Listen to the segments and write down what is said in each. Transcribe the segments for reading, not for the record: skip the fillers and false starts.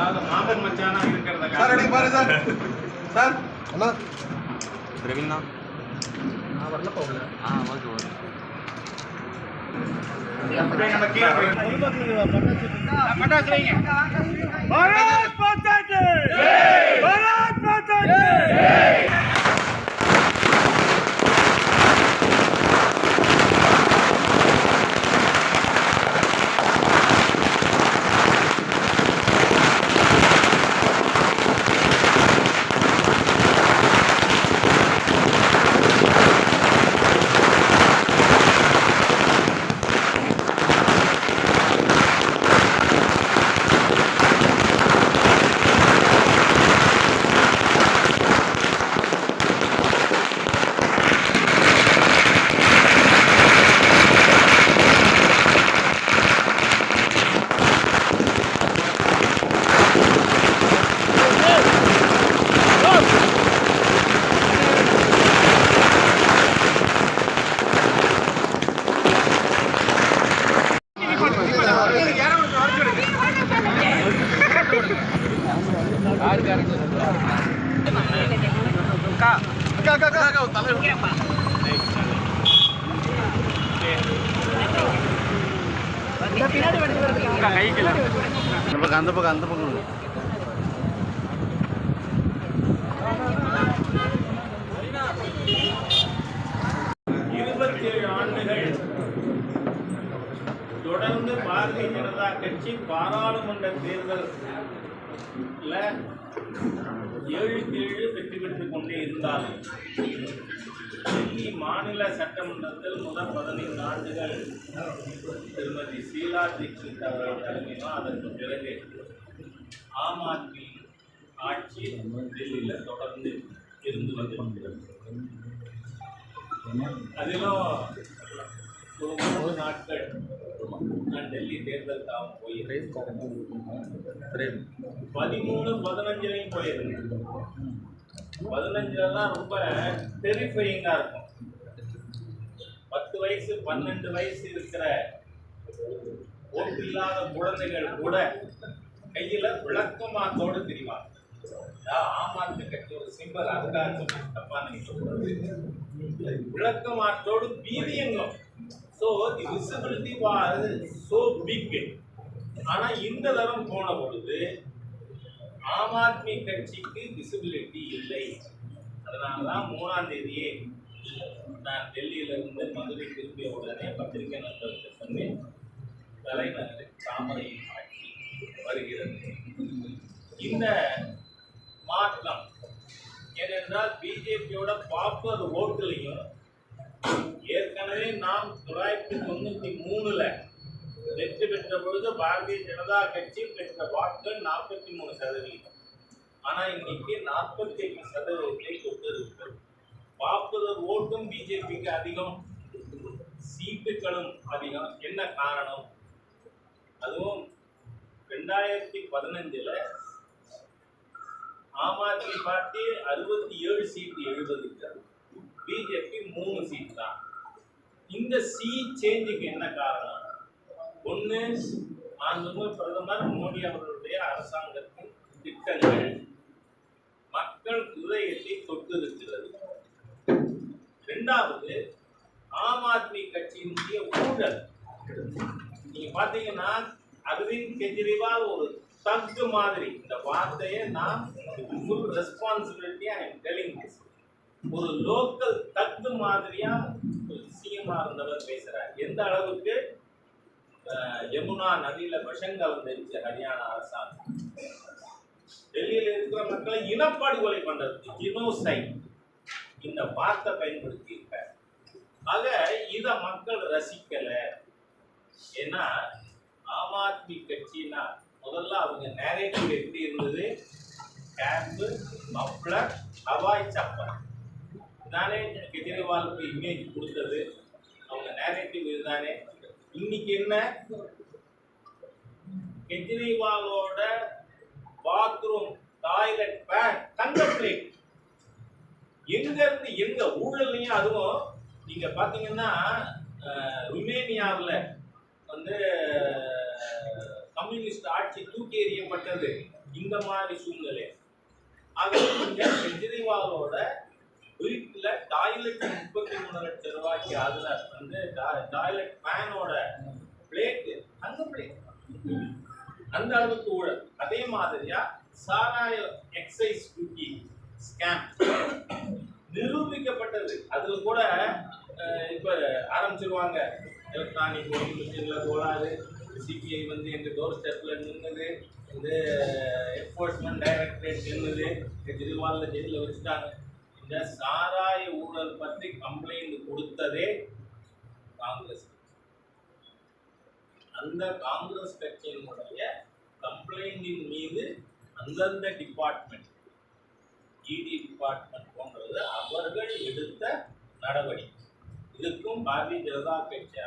அதாவது மாமன் மச்சானா இருக்கிறத சார் அடி பாரு சார் சார் அண்ணா பிரவீன்னா நான் வரல போகல ஓகே ஓகே அப்படியே நம்ம கீழே பட்டாசு வைங்க. பாரத் மாதா கி ஜெய், பாரத் மாதா கி ஜெய். அந்த பக்கம் 27 ஆண்டுகள் தொடர்ந்து பாரதிய ஜனதா கட்சி பாராளுமன்ற தேர்தல் 7 வெற்றி பெற்றுக் கொண்டே இருந்தாலும் டெல்லி மாநில சட்டமன்றத்தில் முதல் 15 ஆண்டுகள் திருமதி ஷீலா தீட்சித் அவர்கள் தலைமையிலும் அதற்கு பிறகு ஆம் ஆத்மி ஆட்சி டெல்லியில் தொடர்ந்து இருந்து வந்திருக்கிறது. அதிலும் ஒரு 3 நாட்கள் நான் டெல்லி தேர்தலுக்காக போயிருக்கேன். 13-15 போயிருக்கேன். 15 ரொம்ப டெரிஃபையிங்கா இருக்கும். 10 வயசு 12 வயசு இருக்கிற ஓட்டு இல்லாத குழந்தைகள் கூட கையில விளக்கமாத்தோடு தெரிவாங்க. ஆம் ஆத்மி கட்சி ஒரு சிம்பல், அதுக்காக தப்பா நினைக்கக்கூடாது. விளக்கமாத்தோடு வீரியங்கம். So the visibility was so big. ஆனா இந்த தரம் போன பொழுது ஆம் ஆத்மி கட்சிக்கு விசிபிலிட்டி இல்லை. அதனாலதான் 3ஆம் தேதியே நான் டெல்லியிலிருந்து மதுரை திரும்பிய உடனே பத்திரிகை நண்பர்களுக்கு சொன்னேன், தலைநகரில் தாமரை ஆட்சி வருகிறது. இந்த மாற்றம் ஏனென்றால் பிஜேபியோட பாப்புலர் ஓட்டுலையும் ஏற்கனவே நாம் 1993 வெற்றி பெற்ற பொழுது பாரதிய ஜனதா கட்சி பெற்ற வாக்குகள் 43%. ஆனா இன்னைக்கு 48% தொட்டிருக்கிறது. பாப்புலர் ஓட்டும் பிஜேபிக்கு அதிகம், சீட்டுகளும் அதிகம். என்ன காரணம்? அதுவும் 2015 ஆம் ஆத்மி பார்ட்டி 67 சீட்டு 70, பிஜேபி 3 சீட் தான். இந்த சேஞ்சுக்கு என்ன காரணம்? ஒன்று, மாண்புமிகு பிரதமர் மோடி அவர்களுடைய அரசாங்கத்தின் திட்டங்கள் மக்கள் இதயத்தை தொட்டிருக்கிறது. 2வது, ஆம் ஆத்மி கட்சியினுடைய ஊழல். நீங்க பாத்தீங்கன்னா அரவிந்த் கெஜ்ரிவால் ஒரு தக்கு மாதிரி, இந்த வார்த்தையை நான் full responsibility I am telling this, ஒரு லோக்கல் தக்கு மாதிரியா சிஎம்ஆ இருந்தவர் பேசுறார். எந்த அளவுக்கு யமுனா நதியில விஷம் கலந்துருச்சு ஹரியானா அரசாங்கம். டெல்லியில் இருக்கிற மக்களை இனப்படுகொலை பண்றதுக்கு ஜினோசைட் இந்த வார்த்தை பயன்படுத்தி இருக்கார். ஆக இத மக்கள் ரசிக்கல. ஏன்னா ஆம் ஆத்மி கட்சினா முதல்ல அவங்க நேரேட்டிவ் எப்படி இருந்தது? கேம்பு, மப்ளர், ஹவாய் சப்பல் தானே கெஜ்ரிவாலுக்கு இமேஜ் கொடுத்தது. அவங்க நேரேட்டிவ் இதுதானே. இன்னைக்கு என்ன? கெஜ்ரிவாலோட பாத்ரூம், டாய்லெட், பேன், தங்க பிளேட். எங்க இருந்து எங்க ஊழல்லையும். அதுவும் நீங்க பாத்தீங்கன்னா ருமேனியாவில் வந்து கம்யூனிஸ்ட் ஆட்சி தூக்கி எறியப்பட்டது. இந்த மாதிரி சூழ்நிலை. ஆக நீங்க கெஜ்ரிவாலோட வீட்டுல டாய்லெட் 33 லட்சம் ரூபாய்க்கு அதுல வந்து டாய்லெட் ஃபேனோட பிளேட் அந்த பிளேட் அந்த அளவுக்கு ஊழல். அதே மாதிரியா சாராய எக்ஸைஸ் டியூட்டி ஸ்கேம் நிரூபிக்கப்பட்டது. அதுல கூட இப்ப ஆரம்பிச்சிருவாங்க எலக்ட்ரானிக் ஓட்டிங் மிஷின்ல கோளாறு, சிபிஐ வந்து எங்க டோர் ஸ்டெப்ல நின்னுது, இந்த என்ஃபோர்ஸ்மெண்ட் டைரக்டரேட் நின்னுது, கெஜ்ரிவால் ஜெயிலில் வச்சுட்டாங்க. இந்த சாராய ஊழல் பற்றி கம்ப்ளைண்ட் கொடுத்ததே காங்கிரஸ். அந்த காங்கிரஸ் கட்சியினுடைய கம்ப்ளைண்டின் மீது அந்தந்த டிபார்ட்மெண்ட், இடி டிபார்ட்மெண்ட் போன்றது அவர்கள் எடுத்த நடவடிக்கை. இதுக்கும் பாரதிய ஜனதா கட்சி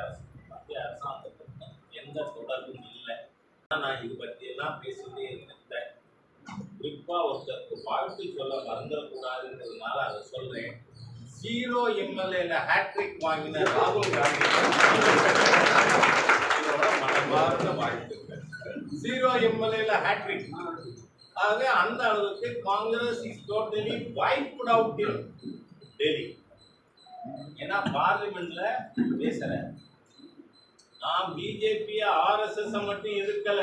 மத்திய அரசாங்கத்துக்கும் எந்த தொடர்பும் இல்லை. நான் இது பற்றியெல்லாம் பேசிட்டே இருந்தேன். குறிப்பா ஒருத்தருக்கு வாழ்த்து சொல்ல மறந்துடக்கூடாதுன்றதுனால அதை சொல்றேன். 0 MLAல ஹேட்ரிக் வாங்கின ராகுல் காந்தி இதோட மனமார்ந்த வாழ்த்துக்கள். 0 MLAல ஹேட்ரிக். ஆக அந்த அளவுக்கு Congress is totally wiped out in Delhi. ஏன்னா பார்லிமெண்ட்ல பேசுற நான் பிஜேபி RSS மட்டும் எதிர்க்கல,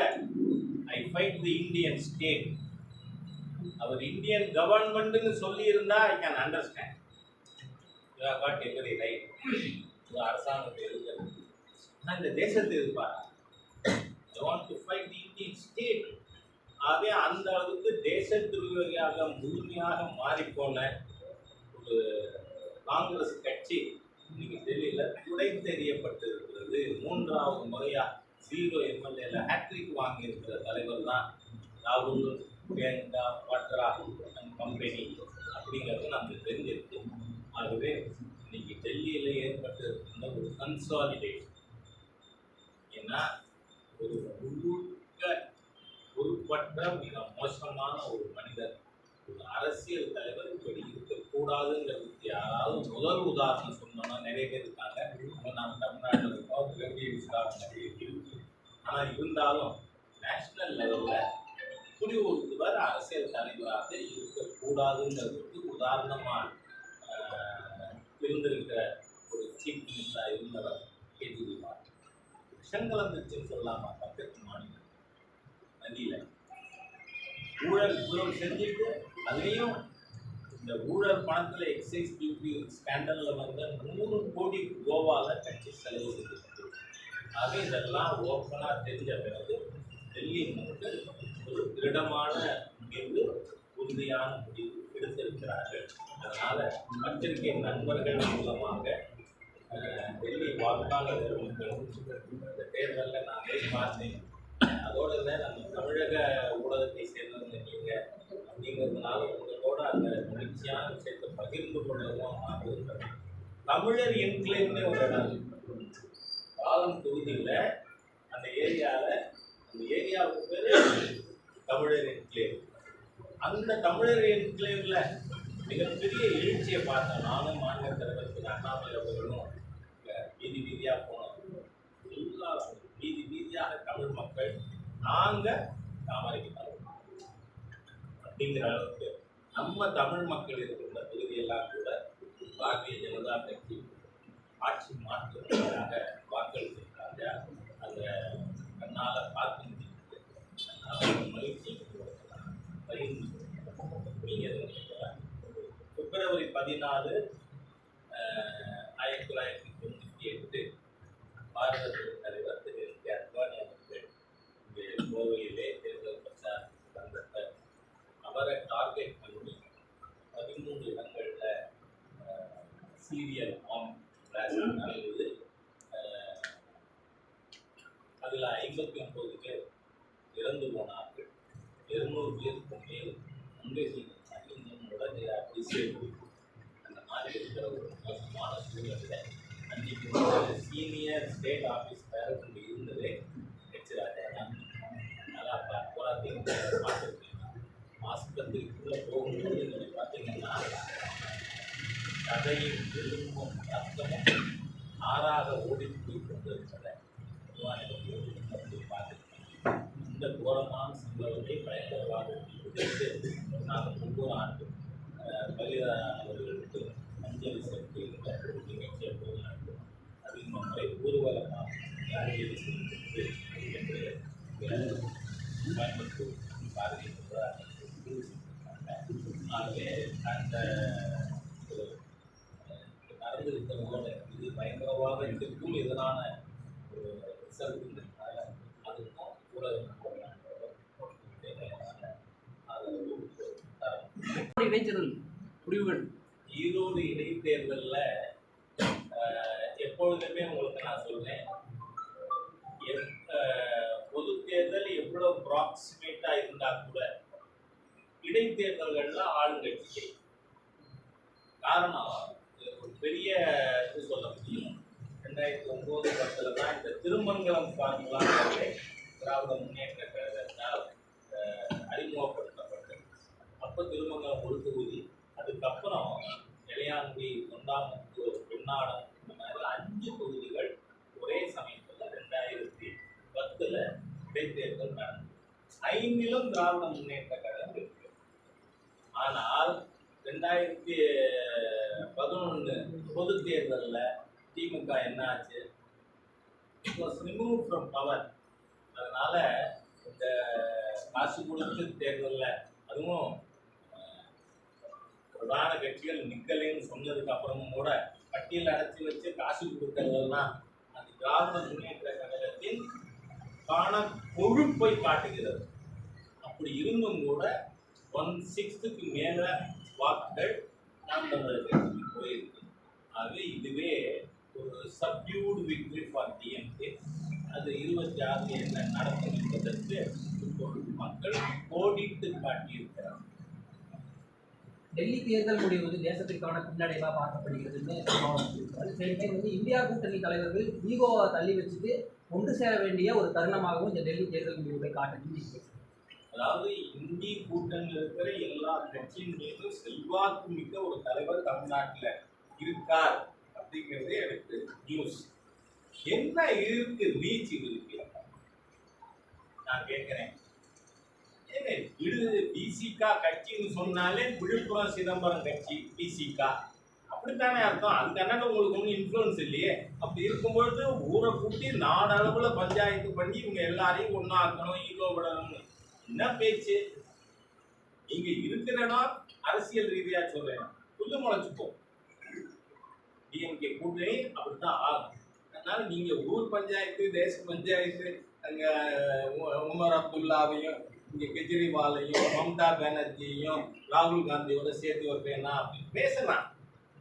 I fight the Indian state. அவர் இந்தியன் கவர்மெண்ட்னு சொல்லி இருந்தா I can understand. You have got every right. அரசாங்கத்தை எதிர்க்கிறது. நான் இந்த தேசத்தை எதிர்ப்பாரா? I want to fight the Indian state. ஆகவே அந்த அளவுக்கு தேச துரோகியாக முழுமையாக மாறிப்போன ஒரு காங்கிரஸ் கட்சி இன்னைக்கு டெல்லியில துடை தெரியப்பட்டிருக்கிறது. 3வது முறையா 0 MLAல ஹேட்ரிக் வாங்கி இருக்கிற தலைவர் தான் ராகுல், பிரியங்கா, வாத்ரா கம்பெனி அப்படிங்கிறது நமக்கு தெரிஞ்சிருக்கு. ஆகவே இன்னைக்கு டெல்லியில ஏற்பட்டிருக்கின்ற ஒரு கன்சாலிடேஷன். ஏன்னா ஒரு முழுக்க பொறுப்பற்ற மிக மோசமான ஒரு மனிதர், ஒரு அரசியல் தலைவர் இப்படி இருக்கக்கூடாதுங்கிறதுக்கு யாராவது முதல் உதாரணம் சொன்னோம்னா நிறைய பேர் இருக்காங்க. நம்ம தமிழ்நாட்டில் இருக்கோம், நிறைய இருக்கு. ஆனால் இருந்தாலும் நேஷனல் லெவலில் இப்படி ஒருவர் அரசியல் தலைவராக இருக்கக்கூடாதுங்கிறதுக்கு உதாரணமாக இருந்திருக்கிற ஒரு சீஃப் மினிஸ்டராக இருந்தவர் கெஜ்ரிவால். விஷம் கலந்துச்சுன்னு சொல்லலாமா? பக்கத்து மாநிலம் நதியில் ஊழல் இவ்வளவு செஞ்சுட்டு அதுலேயும் இந்த ஊழல் பணத்தில் எக்ஸைஸ் டியூட்டி ஸ்கேண்டலில் வந்து 100 கோடி கோவாவில் கட்சி செலவு செஞ்சுருக்கு. ஆக இதெல்லாம் ஓப்பனாக தெரிஞ்ச பிறகு டெல்லி மக்கள் ஒரு திருடமான முடிவு, உறுதியான முடிவு எடுத்திருக்கிறார்கள். அதனால பத்திரிகை நண்பர்கள் மூலமாக டெல்லி வாக்காளர்கள் இந்த தேர்தலில் நான் பார்த்தேன். அதோட நம்ம தமிழக ஊடகத்தை சேர்ந்தவங்க நீங்கள் அப்படிங்கிறதுனால உங்களோட அந்த மகிழ்ச்சியான விஷயத்தை பகிர்ந்து கொள்ளவும் நான் விரும்புகிறேன். தமிழர் என்கிளேவ்னே ஒரு இடம் பாலம் தொகுதியில் அந்த ஏரியாவுக்கு பேர் தமிழர் என்கிளேவ். அந்த தமிழர் என்கிளேவ்ல மிகப்பெரிய எழுச்சியை பார்த்தேன். நானும் மாநில தலைவர் திரு அண்ணாமலை அவர்களும் வீதி வீதியாக போனோம். எல்லாரும் வீதி வீதியாக தமிழ் மக்கள் நாங்கள் தாமரைக்கு தரோம் அப்படிங்கிற அளவுக்கு நம்ம தமிழ் மக்கள் இருக்கின்ற பகுதியெல்லாம் கூட பாரதிய ஜனதா கட்சி ஆட்சி மாற்றுவதற்காக வாக்களித்திருக்காங்க. அந்த கண்ணால் பார்க்க முடியுது. மகிழ்ச்சி பிப்ரவரி 14, 1998 பாரத தலைவர் திரு அத்வானி அவர்கள் இங்கே கோவையிலே தேர்தல் பிரச்சார சந்தத்தை அவரை டார்கெட் பண்ணி 13 இடங்களில் சீரியல் ஆம் கிளாஸ் நடந்தது. அதில் 59 பேர் இறந்து போனார்கள். 200 பேருக்கு மேல் முன்கை உடனே அபிஷேகம் அந்த மாதிரி இருக்கிற ஒரு மோசமான சூழ்நிலை. அன்றைக்கு சீனியர் ஸ்டேட் ஆஃபீஸ் டைரக்டர் இருந்ததே ஹெச்ராஜா தான். நல்லா போராட்டம் பார்த்துருக்கீங்க. ஆஸ்பத்திரிக்குள்ளே போகும்போது நீங்கள் பார்த்தீங்கன்னா கதையும் எலும்பும் ரத்தமும் ஆறாக ஓடி போய் கொண்டு இருக்கிறத பார்த்துருக்கீங்க. இந்த கோரமான சம்பவத்தை பயங்கரவாதத்தை நாங்கள் ஒவ்வொரு ஆண்டும் பலிதானவர்களுக்கு அஞ்சலி செலுத்துகின்ற ஒரு நிகழ்ச்சி எப்போது நடக்கும். அதில் நம்மை ஊர்வலமாக அஞ்சலி செலுத்துவது என்று கோயம்புத்தூர் பாரதிய ஜனதா ஆகவே அந்த நடந்திருக்கிறதோட இது பயங்கரவாதத்திற்கும் எதிரான ஒரு ரிசல்ட்னால அதுக்கும் ஊடக இடைத்தேர்தல் முடிவுகள் ஈரோடு இடைத்தேர்தலில் எப்பொழுதுமே உங்களுக்கு நான் சொல்றேன், பொது தேர்தல் எவ்வளோ ப்ராக்சிமேட்டாக இருந்தால் கூட இடைத்தேர்தல்களில் ஆளுங்கட்சி காரணம் ஒரு பெரிய இது சொல்ல முடியும். 2009-10 தான் இந்த திருமங்கலம் ஃபார்முலாவே திராவிட முன்னேற்ற கழகத்தால் அறிமுகப்படுத்தப்பட்டது. அப்போ திருமங்கலம் ஒரு தொகுதி, அதுக்கப்புறம் இளையாங்குடி, தொண்டாமுத்தூர், பெண்ணாடம், இந்த மாதிரி 5 தொகுதிகள் ஒரே சமயத்தில் 2010 இடைத்தேர்தல் நடந்தது. 5லும் திராவிட முன்னேற்ற கழகம் இருக்கு. ஆனால் 2011 பொது தேர்தலில் திமுக என்ன ஆச்சு? It was remove from power. அதனால இந்த காசு கொடுத்து தேர்தலில் அதுவும் பிரதான கட்சிகள் நிக்கலைன்னு சொன்னதுக்கு அப்புறமும் கூட பட்டியல் அடைச்சி வச்சு காசு கொடுக்கறதெல்லாம் அந்த திராவிட முன்னேற்ற கழகத்தின் கொழுப்பை காட்டுகிறது. அப்படி இருந்தும் கூட 1/6க்கு மேல வாக்குகள் நாம் தமிழர் கட்சிக்கு போயிருக்கு. ஆகவே இதுவே ஒரு சப்டியூடு விக்டரி ஃபார் டிஎம்கே. அது 26 என்ன நடக்கும் என்பதற்கு இப்பொழுது மக்கள் கோடிட்டு காட்டியிருக்கிறார். டெல்லி தேர்தல் முடிவு வந்து தேசத்திற்கான பின்னடைவாக பார்க்கப்படுகிறதுன்னு சரி வந்து இந்தியா கூட்டணி தலைவர்கள் ஈகோவை தள்ளி வச்சுட்டு ஒன்று சேர வேண்டிய ஒரு தருணமாகவும் இந்த டெல்லி தேர்தல் முடிவுகளை காட்டுது. அதாவது இந்திய கூட்டணியில் இருக்கிற எல்லா கட்சியின் மீதும் செல்வாக்கு மிக்க ஒரு தலைவர் தமிழ்நாட்டில் இருக்கார் அப்படிங்கிறது எனக்கு நியூஸ். என்ன இருக்கு ரீச் இருக்கு நான் கேட்கிறேன். ஏங்க பிசிகா கட்சின்னு சொன்னாலே விழுப்புரம் சிதம்பரம் கட்சி பிசிகா அப்படித்தானே அர்த்தம். அதுக்கு என்ன உங்களுக்கு ஒன்றும் இன்ஃப்ளூயன்ஸ் இல்லையே. அப்படி இருக்கும்பொழுது ஊரை கூட்டி நாடளவில் பஞ்சாயத்து பண்ணி இவங்க எல்லாரையும் ஒன்றாக்கணும், ஈகோ விடணும்னு என்ன பேச்சு? நீங்க இருக்கிற இடம் அரசியல் ரீதியா சொல்றேன், புல்லு முளைச்சுப்போம். டிஎம்கே கூட்டணி அப்படித்தான் ஆகும். அதனால நீங்க ஊர் பஞ்சாயத்து, தேச பஞ்சாயத்து, அங்க உமர் அப்துல்லாவையும் இங்க கெஜ்ரிவாலையும் மம்தா பானர்ஜியையும் ராகுல் காந்தியோட சேர்த்து வைப்பேனா அப்படின்னு பேசலாம்.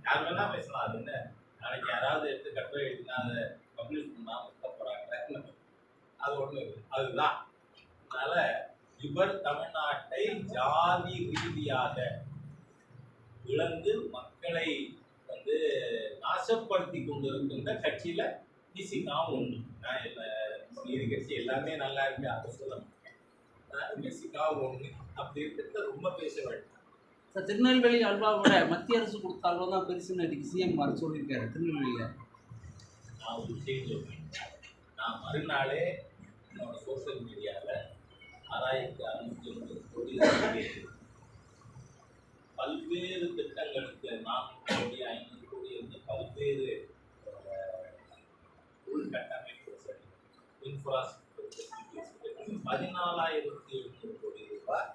யார் வேணா பேசலாம். அது என்ன நாளைக்கு யாராவது எடுத்து கட்டுரை எழுதினா அதை பப்ளிஷ் பண்ணாம இருக்க போறாங்க. அது ஒண்ணு அதுதான். அதனால இவர் தமிழ்நாட்டை ஜாதி ரீதியாக இழந்து மக்களை வந்து நாசப்படுத்தி கொண்டிருக்கின்ற கட்சியில பிசிகாவும் ஒன்று. நீதி கட்சி எல்லாமே நல்லா இருக்கு அதை சொல்ல முடியும். பிசிகாவும் ஒன்று. அப்படி இருக்கிறத ரொம்ப பேச வேண்டும். சார், திருநெல்வேலி அல்வாவோட மத்திய அரசு கொடுத்த அல்வா தான் பெருசுன்னு இன்னைக்கு சிஎம் வர சொல்லியிருக்காரு திருநெல்வேலியில். நான் ஒரு விஷயம் சொல்றேன். நான் மறுநாளே என்னோட சோசியல் மீடியாவில் 6,650 கோடி பல்வேறு திட்டங்களுக்கு 400 கோடி 500 கோடி இருந்து பல்வேறு உள்கட்டமைப்பு இன்ஃப்ராஸ்ட்ரக்சர் 14,700 கோடி ரூபாய்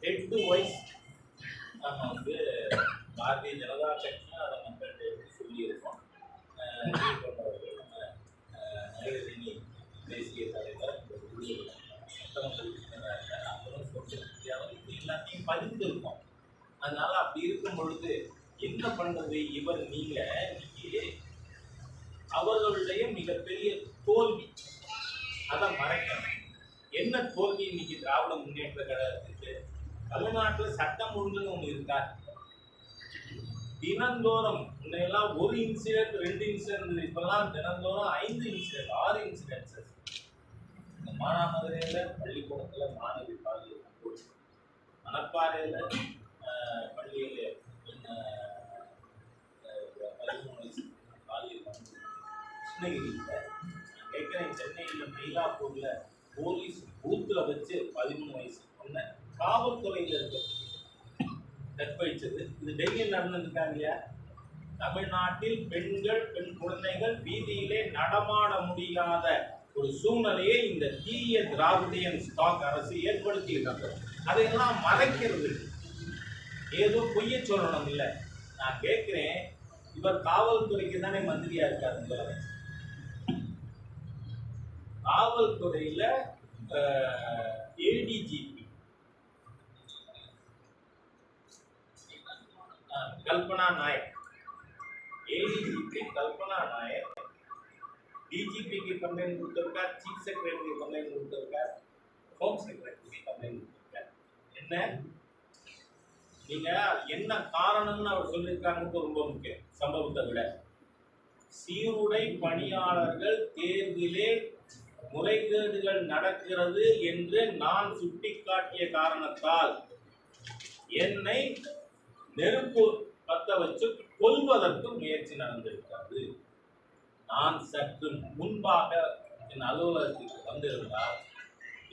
ஹெட் டு வைஸ் நம்ம வந்து பாரதிய ஜனதா கட்சியும் அதை மக்கள்கிட்ட எடுத்து சொல்லியிருக்கோம். நம்ம நகரினி தேசிய தலைவர் அப்புறம் சோசியல் மீடியாவில் இப்படி எல்லாத்தையும் பதிந்திருக்கோம். அதனால அப்படி இருக்கும் பொழுது என்ன பண்றது? இவர் நீங்க அவர்களுடைய மிகப்பெரிய தோல்வி அதை மறைக்கணும். என்ன தோல்வி இன்னைக்கு திராவிட முன்னேற்ற கழகத்துக்கு? தமிழ்நாட்டில் சட்டம் ஒழுங்குன்னு ஒன்று இருக்கா? தினந்தோறும் முன்னையெல்லாம் ஒரு இன்சிடென்ட் 2 இன்சிடென்ட், இப்பெல்லாம் தினந்தோறும் 5 இன்சிடென்ட் 6 இன்சிடென்ட்ஸஸ். இந்த மானாமதுரையில் பள்ளிக்கூடத்தில் மாணவி பாலியல், மணப்பாறையில் பள்ளியில் 13 வயசு பாலியல், கிருஷ்ணகிரியில் கேட்குறேன், சென்னையில் மயிலாப்பூரில் போலீஸ் பூத்துல வச்சு 13 வயசு பொண்ணை காவல்துறையில இருக்க கற்பழிச்சது. இது டெல்லியில் நடந்திருக்காங்க இல்லையா? தமிழ்நாட்டில் பெண்கள், பெண் குழந்தைகள் வீதியிலே நடமாட முடியாத ஒரு சூழ்நிலையை இந்த தீய திராவிடியன் ஸ்டாக் அரசு ஏற்படுத்தி இருக்காங்க. அதையெல்லாம் மறைக்கிறது. ஏதோ பொய்ய சொல்லணும் இல்லை. நான் கேட்கிறேன், இவர் காவல்துறைக்கு தானே மந்திரியா இருக்காரு முதலமைச்சர். காவல்துறையில ஏடிஜிபி கல்பனா நாயக், ஏடிஜிபி கல்பனா நாயக் டிஜிபிக்கு கம்ப்ளைண்ட் கொடுத்திருக்கார், சீஃப் செக்ரட்டரிக்கு கம்ப்ளைண்ட் கொடுத்திருக்கார், ஹோம் செக்ரட்டரிக்கு கம்ப்ளைண்ட் கொடுத்திருக்கார். என்ன நீங்க என்ன காரணம்னு அவர் சொல்லியிருக்காங்க ரொம்ப முக்கியம். சம்பவத்தை விட சீருடை பணியாளர்கள் தேர்விலே முறைகேடுகள் நடக்கிறது என்று நான் சுட்டிக்காட்டிய காரணத்தால் என்னை நெருப்பு பத்த வச்சு கொல்வதற்கு முயற்சி நடந்திருக்கிறது. நான் சற்று முன்பாக என் அலுவலகத்துக்கு வந்திருந்தால்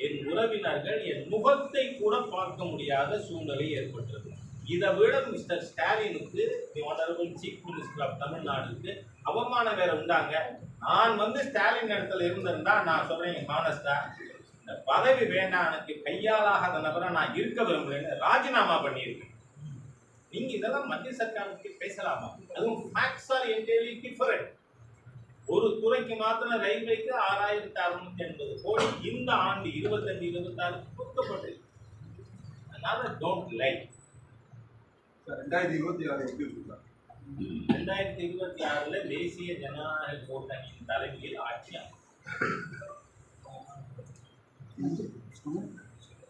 என் உறவினர்கள் என் முகத்தை கூட பார்க்க முடியாத சூழ்நிலை ஏற்பட்டது. இதை விட மிஸ்டர் ஸ்டாலினுக்கு, the honourable chief minister of தமிழ்நாடுக்கு அவமானம் வேற உண்டாங்க. நான் வந்து ஸ்டாலின் இடத்துல இருந்திருந்தா நான் சொல்றேன், ஹானஸ்டா இந்த பதவி வேண்டாம், எனக்கு கையாளாகாத நபரை நான் இருக்க விரும்புறேன்னு ராஜினாமா பண்ணியிருக்கேன். நீங்க இதெல்லாம் மத்திய சர்க்காருக்கு பேசலாமா? அதுவும் ஃபேக்ட்ஸ் ஆர் என்டையர்லி டிஃபரண்ட். ஒரு துறைக்கு மாத்திரம் ரயில்வேக்கு 6680 கோடி இந்த ஆண்டு 25-26 கொடுக்கப்பட்டது. அதனால டோன்ட் லை. 2026 எப்படி இருக்கு? 2026 தேசிய ஜனநாயக கூட்டணியின் தலைமையில் ஆட்சி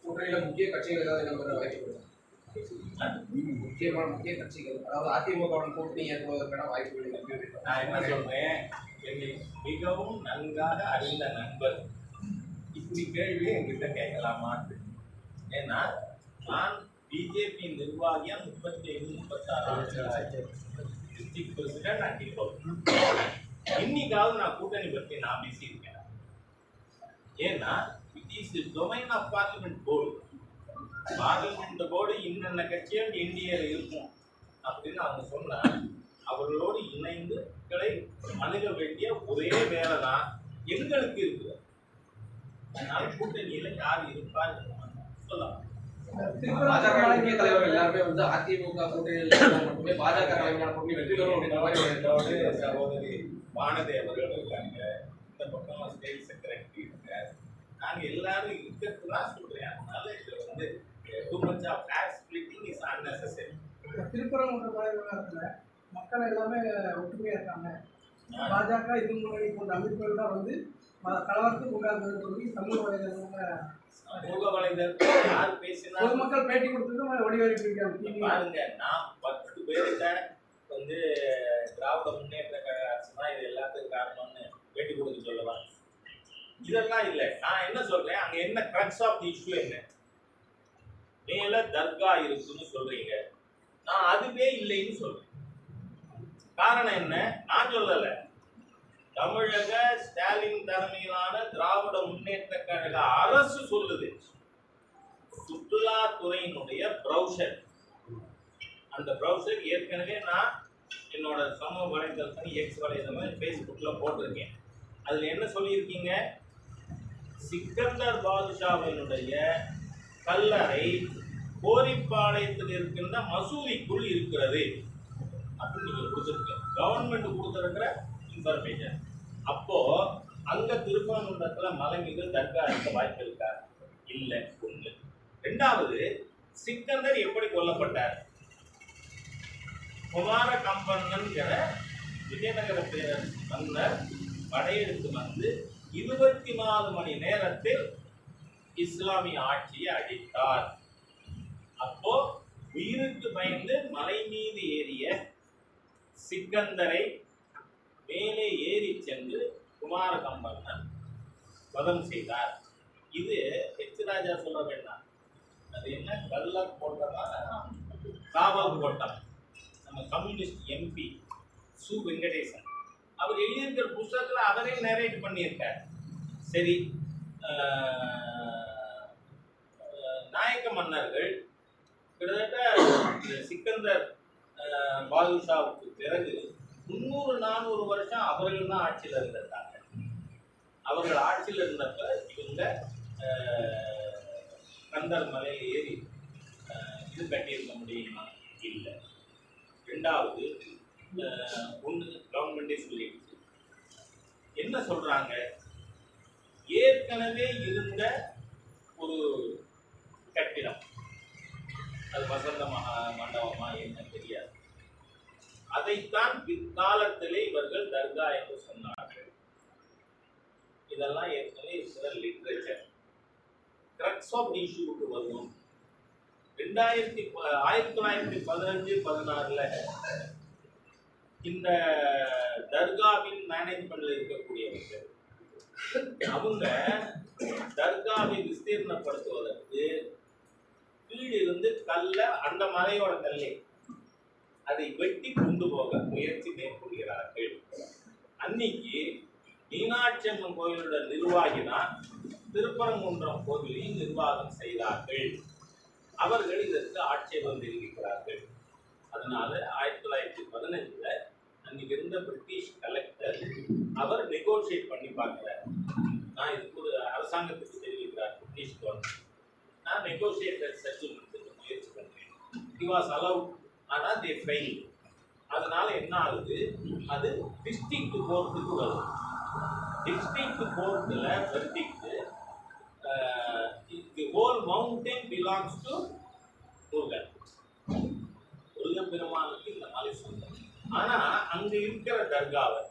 கூட்டணியில முக்கிய கட்சிகள் ஏதாவது நம்புற வாய்ப்பு முக்கியமான முக்கிய கட்சிகள், அதாவது அதிமுகவுடன் கூட்டணி ஏற்படுவதற்கான வாய்ப்புகள். நான் என்ன சொல்றேன், என்னை மிகவும் நன்காக அறிந்த நண்பர் இப்படி கேள்வி என்கிட்ட கேட்கலாமா? ஏன்னா நான் பிஜேபி நிர்வாகியா 35-36 ஆண்டுகளாக டிஸ்ட்ரிக்ட் பிரசிடென்ட் அண்ட் இன்னைக்காவது நான் கூட்டணி பற்றி நான் பேசியிருக்கேன். ஏன்னா it is the domain of parliament board. Parliament board இன்னென்ன கட்சிகள் இந்தியாவில் இருக்கும் அப்படின்னு அவங்க சொன்னா அவர்களோடு இணைந்து அணுக வேண்டிய ஒரே வேலை தான் எங்களுக்கு இருக்குது. அதனால கூட்டணியில யார் இருப்பார் சொல்லலாம். பாஜக முக்கிய தலைவர்கள் எல்லாருமே வந்து அதிமுக கூட்டணியில் மட்டுமே பாஜக தலைமையான கூட்டணி வெற்றி பெறும் அப்படின்ற மாதிரி சகோதரி வானதி அவர்கள் இருக்காங்க, இந்த பக்கம் ஸ்டேட் செக்ரட்டரி இருக்காங்க. நாங்க எல்லாரும் இருக்கிறது தான் சொல்றேன். அதனால இது வந்து too much of hair splitting is unnecessary. திருப்பரங்குன்ற விவகாரத்துல மக்கள் எல்லாமே ஒற்றுமையா இருக்காங்க. பாஜக இது முன்னாடி போன்ற அமைப்புகள் தான் வந்து கலவரத்துக்கு உண்டாக்குறது சொல்லி சமூக வலைதளத்தில் யார் பேசினா பொதுமக்கள் பேட்டி கொடுத்தது வடிவமைப்பு பாருங்க. நான் 10 பேருக்கு வந்து திராவிட முன்னேற்ற கழக அரசு தான் இது எல்லாத்துக்கும் காரணம்னு பேட்டி கொடுக்க சொல்லலாம். இதெல்லாம் இல்லை. நான் என்ன சொல்றேன், அங்க என்ன கிரக்ஸ் ஆஃப் தி இஷ்யூ என்ன? மேல தர்கா இருக்குன்னு சொல்றீங்க, நான் அதுவே இல்லைன்னு சொல்றேன். காரணம் என்ன? நான் சொல்லல, தமிழக ஸ்டாலின் தலைமையிலான திராவிட முன்னேற்ற கழக அரசு சொல்லுது. சுற்றுலாத்துறையினுடைய ப்ரௌசர், அந்த ப்ரௌசர் ஏற்கனவே நான் என்னோட சமூக வலைதளத்தில் எக்ஸ் வலைதளம் ஃபேஸ்புக்ல போட்டிருக்கேன். அதுல என்ன சொல்லியிருக்கீங்க? சிக்கந்தர் பாதுஷாவினுடைய கல்லறை கோரிப்பாளையத்தில் இருக்கின்ற மசூதிக்குள் இருக்கிறது அப்படின்னு நீங்க கொடுத்துருக்கீங்க. கவர்மெண்ட் கொடுத்துருக்கிற இன்ஃபர்மேஷன். அப்போ அங்க திருப்பரங்குன்றத்துல மலை மீது தர்கா இருக்க வாய்ப்பு இருக்கா? இல்லை. ஒண்ணு. ரெண்டாவது, சிக்கந்தர் எப்படி கொல்லப்பட்டார்? குமார கம்பன்கிற விஜயநகர பேரரசு மன்னர் படையெடுத்து வந்து 24 மணி நேரத்தில் இஸ்லாமிய ஆட்சியை அழித்தார். அப்போ உயிருக்கு பயந்து மலை மீது ஏறிய சிக்கந்தரை மேலே ஏறி சென்று குமார கம்பன் வதம் செய்தார். இது எச் ராஜா சொல்ல வேண்டாம். அது என்ன கல்லர் கோட்டமா காவல் கோட்டம். நம்ம கம்யூனிஸ்ட் எம்பி சு வெங்கடேசன் அவர் எழுதியிருக்கிற புத்தகத்தில் அவரே நரேட் பண்ணியிருக்கார். சரி, நாயக்க மன்னர்கள் கிட்டத்தட்ட சிக்கந்தர் பாதுஷாவுக்கு பிறகு 300-400 வருஷம் அவர்கள் தான் ஆட்சியில் இருந்திருக்காங்க. அவர்கள் ஆட்சியில் இருந்தப்ப இவங்க கந்தர் மலையில் ஏறி இது கட்டியிருக்க முடியுமா? இல்லை. ரெண்டாவது ஒன்று கவர்மெண்டே சொல்லிடுச்சு. என்ன சொல்றாங்க? ஏற்கனவே இருந்த ஒரு கட்டிடம், அது வசந்த மண்டபமா என்ன தெரியாது, அதைத்தான் பிற்காலத்திலே இவர்கள் தர்கா என்று சொன்னார்கள். இதெல்லாம் ஏற்கனவே இருக்கிற லிட்ரேச்சர். கிரக்ஸ் ஆஃப் இஷ்யூக்கு வருவோம். 1915-16 இந்த தர்காவின் மேனேஜ்மெண்ட்ல இருக்கக்கூடியவர்கள் அவங்க தர்காவை விஸ்தீர்ணப்படுத்துவதற்கு கீழிருந்து கல்ல, அந்த மலையோட கல்லை அதை வெட்டி கொண்டு போக முயற்சி மேற்கொள்கிறார்கள். அன்னைக்கு மீனாட்சி அம்மன் கோயிலோட நிர்வாகி தான் திருப்பரங்குன்றம் கோவிலையும் நிர்வாகம் செய்தார்கள். அவர்கள் இதற்கு ஆட்சேபம் தெரிவிக்கிறார்கள். அதனால 1915 அன்னைக்கு இருந்த பிரிட்டிஷ் கலெக்டர் அவர் நெகோசியேட் பண்ணி பார்க்கிறார். நான் இதுக்கு ஒரு அரசாங்கத்துக்கு தெரிவிக்கிறார் பிரிட்டிஷ் கவர்மெண்ட், நான் நெகோசியேட்டர் செட்டில்மெண்ட்டுக்கு முயற்சி பண்ணுறேன். ஹி வாஸ் அலவுட், ஆனால் தே ஃபெயில். அதனால என்ன ஆகுது? அது டிஸ்ட்ரிக்ட் கோர்ட்டுக்கு வருது. டிஸ்ட்ரிக்ட் கோர்ட்டில் verdict, the whole mountain belongs to Murugan. Murugan பெருமானுக்கு இந்த மாதிரி சொந்தம். ஆனா அங்க இருக்கிற தர்காவை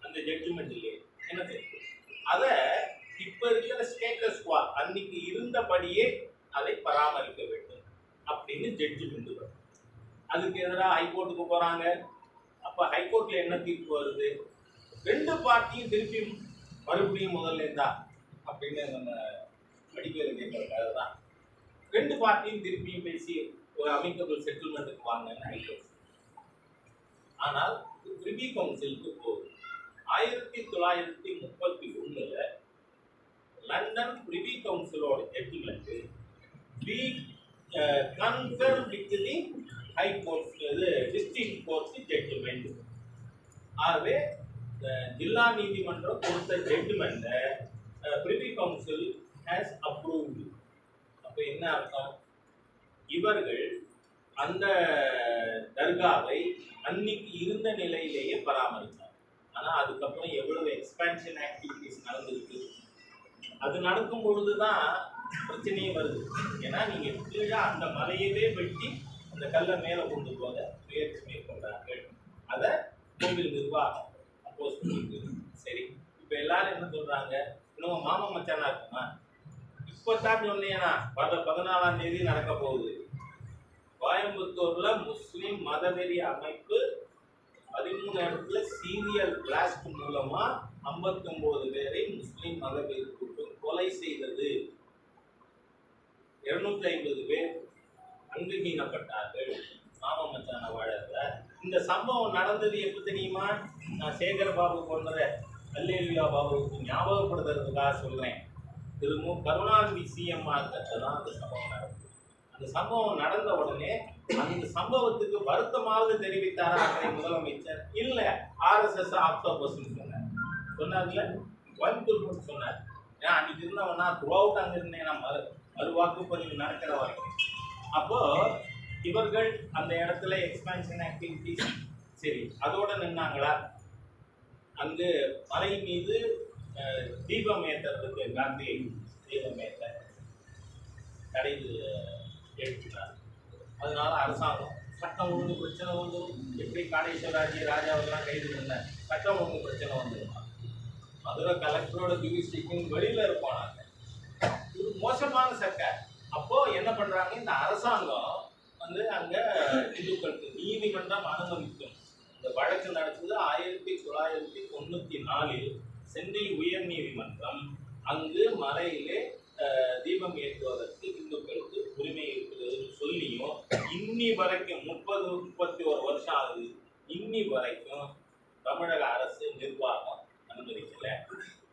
அந்த ஜட்ஜ்மெண்ட்லயே என்ன தெரியும், அதை இப்ப இருக்கிற ஸ்டேட்டஸ் குவா அன்னைக்கு இருந்தபடியே அதை பராமரிக்க வேண்டும் அப்படின்னு ஜட்ஜ்மெண்ட் வரும். அதுக்கு எதிராக ஹைகோர்ட்டுக்கு போறாங்க. அப்ப ஹைகோர்ட்ல என்ன தீர்ப்பு வருது? 2 பார்ட்டியும் திருப்பி மறுபடியும் முதல்ல இருந்தா அப்படின்னு நம்ம படிக்கிறது கேட்கறதுக்காக தான் 2 பார்ட்டியும் திருப்பியும் பேசி ஒரு அமிக்கபிள் செட்டில்மெண்ட்டுக்கு வாங்கன்னு ஹைகோர்ட். ஆனால் பிரிவி கவுன்சிலுக்கு போகுது. 1931 லண்டன் பிரிவி கவுன்சிலோட judgement we confirm with the high court, district court judgement. ஆகவே ஜில்லா நீதிமன்றம் கொடுத்த ஜட்ஜ்மெண்ட்டை பிரிவி கவுன்சில் ஹேஸ் அப்ரூவ்டு. அப்போ என்ன அர்த்தம்? இவர்கள் அந்த தர்காவை அன்னைக்கு இருந்த நிலையிலேயே பராமரித்தார். ஆனால் அதுக்கப்புறம் எவ்வளவு எக்ஸ்பேன்ஷன் ஆக்டிவிட்டிஸ் நடந்திருக்கு. அது நடக்கும் பொழுதுதான் பிரச்சனையே வருது. ஏன்னா நீங்க கீழே அந்த மலையவே வெட்டி அந்த கல்லை மேலே கொண்டு போக முயற்சி மேற்கொண்டார்கள். அதை கோவில் நிர்வாகம் அப்போஸ் பண்ணிருக்கு. சரி, இப்போ எல்லாரும் என்ன சொல்றாங்க? இன்னும் மாமா மச்சானா இருக்குமா? இப்போதான் சொன்னீங்கன்னா 14ஆம் தேதி நடக்க போகுது. கோயம்புத்தூர்ல முஸ்லிம் மதவெறி அமைப்பு 13 இடத்துல சீரியல் பிளாஸ்ட் மூலமா 59 பேரை முஸ்லிம் மதவெறி கூட்டம் கொலை செய்தது. 250 பேர் அங்கீகரிக்கப்பட்டார்கள். மாமமச்சான வாழல. இந்த சம்பவம் நடந்தது எப்ப தெரியுமா? நான் சேகர் பாபு போன்ற அல்லேலியா பாபுவுக்கு ஞாபகப்படுத்துறதுக்காக சொல்றேன். திரும்ப கருணாநிதி சிஎம் தான் அந்த சம்பவம் நடந்தது. அந்த சம்பவம் நடந்த உடனே அந்த சம்பவத்துக்கு வருத்தமாக தெரிவித்தாரா முதலமைச்சர்? இல்ல, RSS ஆக்டோபஸ் சொன்னார்ல, கோயம்புத்தூர் சொன்னார். ஏன் அன்னைக்கு இருந்தவனா த்ரூஅவுட் அங்க இருந்தேன், நான் மறுவாக்குப்பதிவு நடக்கிற வரைக்கும். அப்போ இவர்கள் அந்த இடத்துல எக்ஸ்பான்ஷன் ஆக்டிவிட்டிஸ் சரி அதோட நின்னாங்களா? அங்கு மலை மீது தீபம் ஏற்றுறதுக்கு காந்தி தீபம் ஏற்ற தடை எடுத்துட்டார். அதனால அரசாங்கம் சட்டம் ஒழுங்கு பிரச்சனை வந்துடும். எப்படி காடேஸ்வராஜி ராஜாவெல்லாம் கைது பண்ண சட்டம் ஒழுங்கு பிரச்சனை வந்துடுமா? மதுரை கலெக்டரோட ஜூரிஸ்டிக்ஷன் வெளியில இருப்போம். நாங்கள் இது மோசமான சர்க்கார். அப்போ என்ன பண்றாங்க? இந்த அரசாங்கம் வந்து அங்க இந்துக்களுக்கு நீதிமன்றம் அனுமதிக்கும். இந்த வழக்கு நடந்தது 1994 சென்னை உயர் நீதிமன்றம் அங்கு மலையிலே தீபம் ஏற்றுவதற்கு இந்துக்களுக்கு உரிமை இருக்கிறதுன்னு சொல்லியும் இன்னி வரைக்கும் 30-31 வருஷம் ஆகுது. இன்னி வரைக்கும் தமிழக அரசு நிர்வாகம் அனுமதிக்கல.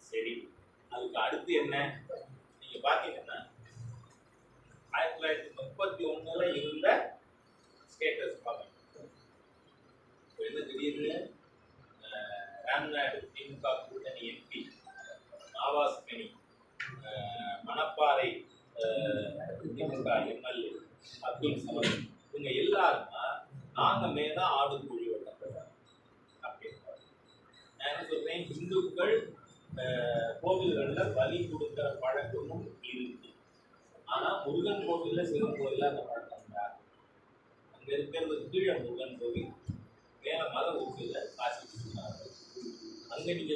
சரி, அதுக்கு அடுத்து என்ன நீங்க பாத்தீங்கன்னா 1931 இருந்த ஸ்டேட்டஸ் பார்க்கணும். என்ன திடீர்னு ராம்நாடு திமுக கூட்டணி எம்பி ஆவாஸ் மணி, மணப்பாறை திமுக எம்எல்ஏ அப்துல் சமத், இவங்க எல்லாருமா நாங்க மேதான் ஆடு கூலி வளர்க்கிறாங்க அப்படின்னு. நான் என்ன சொல்றேன், இந்துக்கள் கோவில்கள்ல பலி கொடுக்கிற பழக்கமும் இருக்கு. ஆனா முருகன் கோவில்ல சிவன் கோவில்ல அந்த பழக்கம் தான். அங்க இருக்கிறது கீழே முருகன் கோவில், மேல மலை ஊர்ல காசி அங்க நீங்க